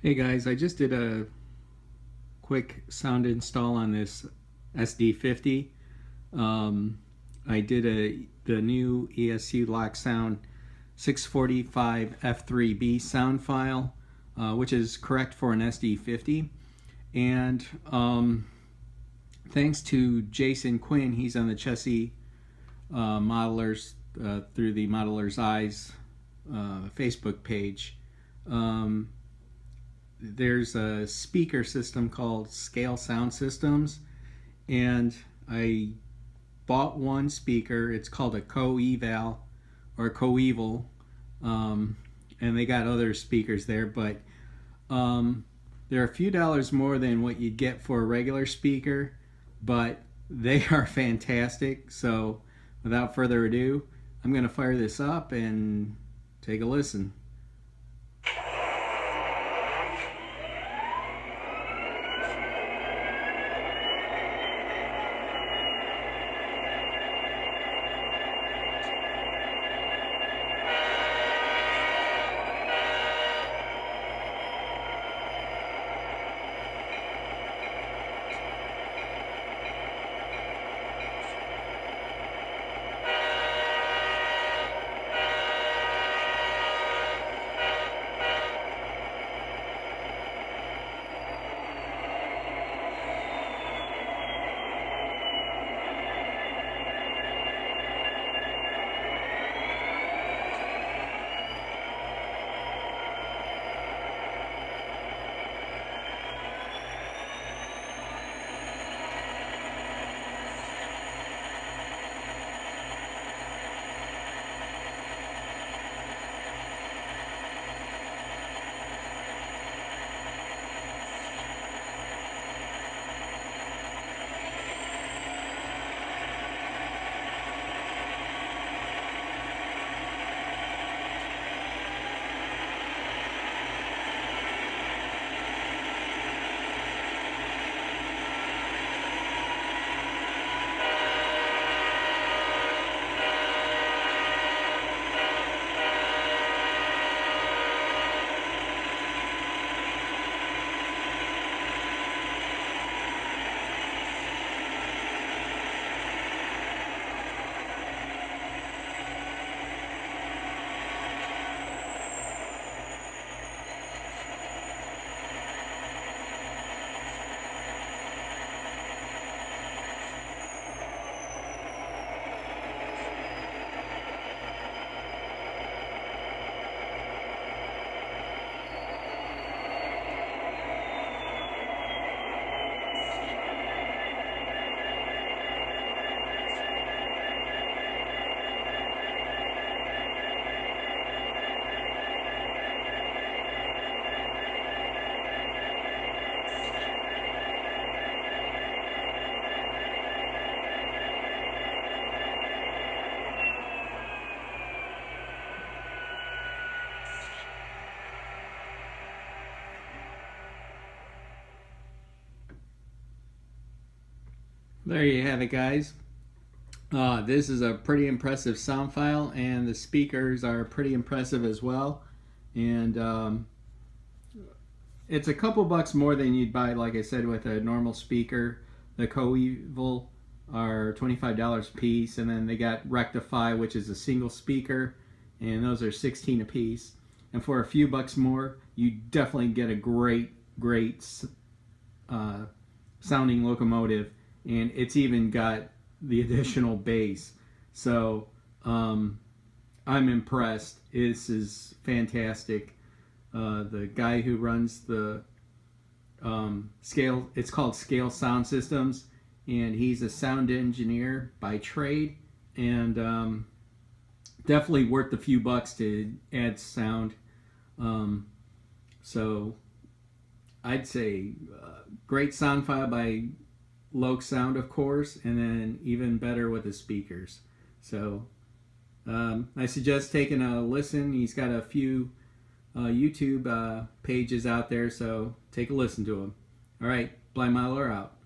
Hey guys, I just did a quick sound install on this SD50. I did the new ESC Loksound 645F3B sound file, which is correct for an SD50. And thanks to Jason Quinn, he's on the Chessie Modelers through the Modeler's Eyes Facebook page. There's a speaker system called Scale Sound Systems, and I bought one speaker. It's called a Coeval or Coeval, and they got other speakers there, but they're a few dollars more than what you'd get for a regular speaker, but they are fantastic. So without further ado, I'm going to fire this up and take a listen. There you have it, guys. This is a pretty impressive sound file, and the speakers are pretty impressive as well. And it's a couple bucks more than you'd buy, like I said, with a normal speaker. The Coeval are $25 a piece, and then they got Rectify, which is a single speaker, and those are $16 a piece. And for a few bucks more, you definitely get a great sounding locomotive. And it's even got the additional bass. So I'm impressed. This is fantastic. The guy who runs the Scale, it's called Scale Sound Systems, and he's a sound engineer by trade, and definitely worth the few bucks to add sound. So I'd say great sound file by Loksound, of course, and then even better with the speakers. So I suggest taking a listen. He's got a few YouTube pages out there, so take a listen to him. All right, Blind Modeler out.